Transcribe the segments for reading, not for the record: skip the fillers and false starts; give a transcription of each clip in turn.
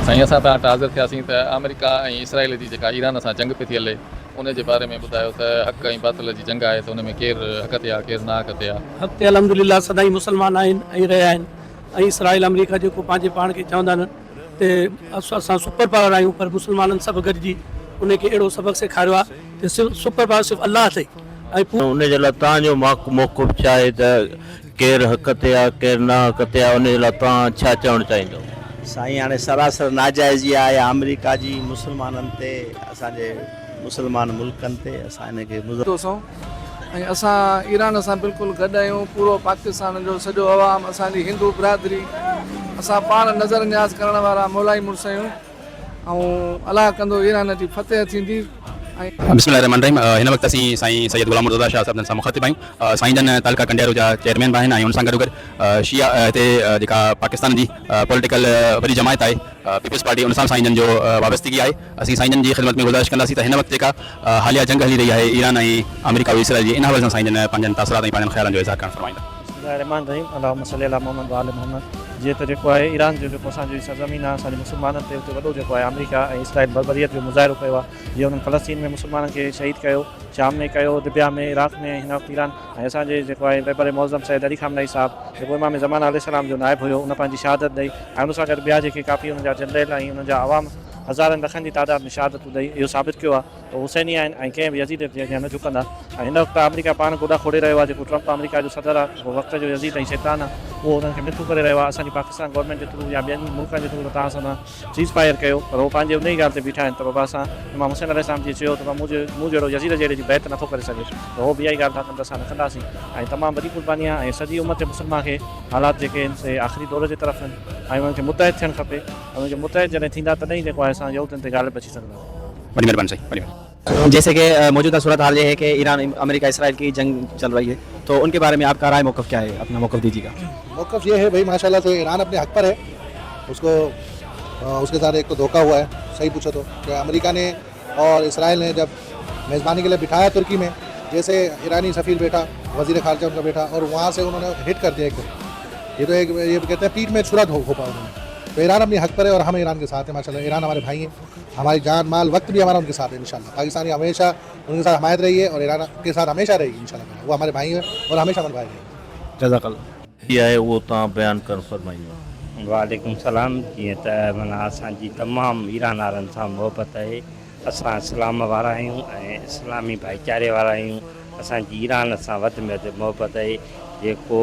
साईं असां तव्हां वटि हाज़िर थियासीं त अमेरिका ऐं इसराइल जी जेका ईरान सां जंग पई थी हले उन जे बारे में ॿुधायो त हक़ ऐं बातिल जी जंग आहे त उन में केरु हक़ ते आहे केरु ना हक़ ते आहे। हक़ ते अल्हम्दुलिल्लाह सदाईं मुस्लमान आहिनि ऐं रहिया आहिनि ऐं इसराइल अमेरिका जेको पंहिंजे पाण खे चवंदा आहिनि ते असां सुपर पावर आहियूं पर मुस्लमाननि सभु गॾिजी उनखे अहिड़ो सबक़ु सेखारियो आहे त सिर्फ़ु सुपर पावर सिर्फ़ु अलाह अथई ऐं उन जे लाइ तव्हांजो मौक़ुफ़ छा आहे त केरु हक़ ते आहे केरु ना हक़ ते आहे उन जे लाइ तव्हां छा चवणु चाहींदव? साईं हाणे सरासर नाजाइज़ी आहे अमेरिका जी मुस्लमाननि ते असांजे मुस्लमान मुल्कनि ते असां हिनखे ऐं असां ईरान सां बिल्कुलु गॾु आहियूं। पूरो पाकिस्तान जो सॼो अवाम असांजी हिंदू बिरादरी असां पाण नज़र न्याज़ करण वारा मौलाई मुड़ुस आहियूं ऐं अलाह कंदो ईरान जी फतेह थींदी। बिस्मिल्लाहिर्रहमानिर्रहीम। हिन वक़्तु असीं साईं सैयद गुलाम मुर्तज़ा शाह साहिबनि सां मुख़ातिब आहियूं। साईं जन तालका कंडियारो जा चेयरमैन बि आहिनि ऐं हुन सां गॾो गॾु शिया हिते जेका पाकिस्तान जी पॉलिटिकल वॾी जमायत आहे पीपल्स पार्टी उन सां साईं जन जो वाबस्तगी आहे। असीं साईं जन जी ख़िदमत में गुज़ारिश कंदासीं त हिन वक़्तु जेका हालिया जंग हली रही आहे ईरान ऐं अमेरिका ऐं इसराइल जी इन हवाले सां साईं जन पंहिंजनि तासुरात ऐं पंहिंजनि ख़्यालनि जो इज़हार करणु फरमाईंदा। बिस्मिल्लाहिर्रहमानिर्रहीम अल्लाहुम्मा सल्ली अला मुहम्मद व आलि मुहम्मद। जीअं त जेको आहे ईरान जो जेको असांजी सरज़मीन आहे असांजे मुस्लमाननि ते उते वॾो जेको आहे अमेरिका ऐं इसराइल बर्बरियत जो मुज़ाहिरो कयो आहे। जीअं उन्हनि फ़लस्तीन में मुस्लमाननि खे शहीद कयो, शाम में कयो, लिबिया में, इराक़ में, हिन वक़्तु ईरान ऐं असांजे जेको आहे बैबर मौज़म सैयद अली ख़ामनई साहिबु जेको इमाम ज़मान अलैहिस्सलाम जो नाइब हुयो उन पंहिंजी शहादत ॾेई ऐं उन सां गॾु ॿिया जेके काफ़ी उन जा जनरल ऐं उन जा आवाम हज़ारनि लखनि जी तादाद में शहादत ॾेई इहो साबित कयो आहे त हुसैनी आहिनि ऐं कंहिं बि यज़ीद जे अॻियां न झुकंदा। ऐं हिन वक़्तु अमेरिका पाण गोॾा खोड़े रहियो आहे। जेको ट्रंप अमेरिका जो सदर आहे उहो वक़्त जो यज़ीद ऐं शैतान आहे उहो उन्हनि खे मिठू करे रहियो आहे। असांजी पाकिस्तान गवर्नमेंट जे थ्रू या ॿियनि मुल्कनि जे थ्रू तव्हां सां सीज़ फायर कयो पर उहो पंहिंजे उन ई ॻाल्हि ते बीठा आहिनि त बाबा असां इमाम हुसैन अलैहिस्सलाम जी चयो त मूं जहिड़ो यज़ीद जहिड़े जी बैत नथो करे सघे त उहो बि इहा ई ॻाल्हि था असां न कंदासीं। ऐं तमामु वॾी कुर्बानी आहे ऐं सॼी उमत मुस्लिमा खे हालात जेके आहिनि से आख़िरी दौर जे तरफ़ आहिनि ऐं उन्हनि खे मुतहिद थियणु खपे ऐं उन्हनि खे मुतहिद जॾहिं थींदा तॾहिं जेको आहे असां यूतनि ते ॻाल्हि बची सघंदा। बड़ी मेहरबानी साईं। जैसे कि मौजूदा सूरत हाल ये है कि ईरान अमेरिका इसराइल की जंग चल रही है तो उनके बारे में आपका राय मौक़िफ़ क्या है? अपना मौक़िफ़ दीजिएगा। मौक़िफ़ ये है भाई माशाल्लाह से ईरान अपने हक पर है। उसको उसके साथ एक तो धोखा हुआ है सही पूछो तो कि अमेरिका ने और इसराइल ने जब मेज़बानी के लिए बिठाया तुर्की में जैसे ईरानी सफ़ीर बैठा वज़ीर ख़ारजा उनका बैठा और वहाँ से उन्होंने हिट कर दिया एकदम। ये तो एक ये कहते हैं पीठ में छुरा हो पाया उन्होंने। तो ईरान अपनी हक पर है और हम ईरान के साथ हैं माशाल्लाह। ईरान हमारे भाई हैं, हमारी जान माल वक्त भी हमारा उनके साथ है इंशाल्लाह। पाकिस्तानी हमेशा उनके साथ हमायत रही है और ईरान के साथ हमेशा रहेगी इंशाल्लाह। वो हमारे भाई हैं और हमेशा हमारे भाई हैं। जज़ाकल्लाह। इहा आहे उहो तव्हां बयानु करणु फरमाईंदो। वालेकुम सलाम। जीअं त माना असांजी तमामु ईरान वारनि सां मुहबत आहे। असां इस्लाम वारा आहियूं ऐं इस्लामी भाईचारे वारा आहियूं। असांजी ईरान सां वधि में वधि मुहबत आहे। जेको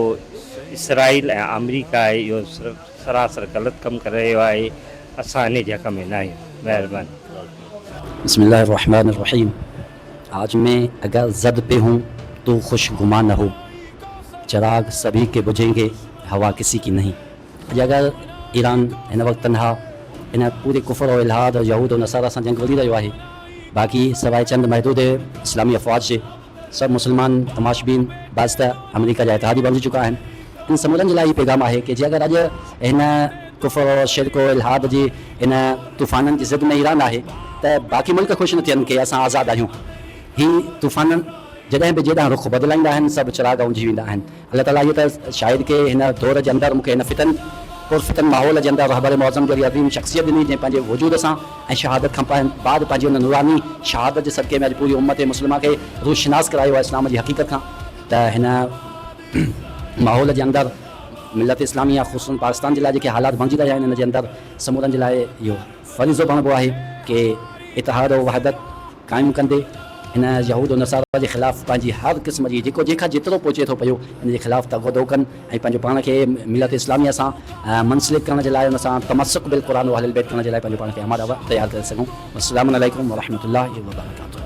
इसराइल ऐं अमेरिका आहे इहो सरासर ग़लति कमु करे रहियो आहे। असां इन जे हक़ में न आहियूं। महिरबानी। बिस्मिल्लाहिर्रहमानिर्रहीम। आज मैं अगर ज़द पे हूँ तो खुशगुमा न हो, चिराग सभी के बुझेंगे हवा किसी की नहीं। अगर ईरान हिन वक़्तु तनहा इन पूरे कुफर और इल्हाद और यहूद और नसारा सां जंग वधी रहियो आहे। बाक़ी सवाइ चंद महदूद इस्लामी अफ़वाज जे सभु मुस्लमान तमाशबीन बाज़ त अमेरिका जा इतिहादी बणिजी चुका आहिनि। इन समूरनि जे लाइ इहो पैगाम आहे कि जे अगरि अॼु हिन कुफर और शिरक और इल्हाद जी इन तूफ़ाननि जी ज़िद में ईरान आहे त बाक़ी मुल्क ख़ुशि न थियनि कि असां आज़ादु आहियूं। हीअ तूफ़ान जॾहिं बि जेॾां रुख़ बदिलाईंदा आहिनि सभु चिराग उंझी वेंदा आहिनि। अल्लाह ताला इहो त शायदि कि हिन दौर जे अंदरि मूंखे हिन पुरफ़ितन माहौल जे अंदरि रहबर मौज़म जहिड़ी अज़ीम शख़्सियत ॾिनी जंहिं पंहिंजे वजूद सां ऐं शहादत खां बाद पंहिंजी हुन नूरानी शहादत जे सदक़े में अॼु पूरी उम्मत मुस्लिमा खे रूशनास करायो आहे इस्लाम जी हक़ीक़त खां। त हिन माहौल जे अंदरि मिलत इस्लामिया ख़ुसूसन पाकिस्तान जे लाइ जेके हालात बणिजी रहिया आहिनि हिन जे अंदरि समूरनि जे लाइ इहो फ़रीज़ो बणिबो आहे कि इतिहाद और वहदत क़ाइमु कंदे हिन यहूद और नसारा जे ख़िलाफ़ु पंहिंजी हर क़िस्म जी जेको जंहिंखां जेतिरो पहुचे थो पियो हिन जे ख़िलाफ़ु तगदो कनि ऐं पंहिंजो पाण खे मिलत इस्लामिया सां मुंसलिक करण जे लाइ हुन सां तमस्सुक बिल क़ुरान व अहल बैत करण जे लाइ पंहिंजो पाण खे आमादा तयारु करे सघूं। अस्सलामु अलैकुम व रहमतुल्लाहि व बरकातुहू।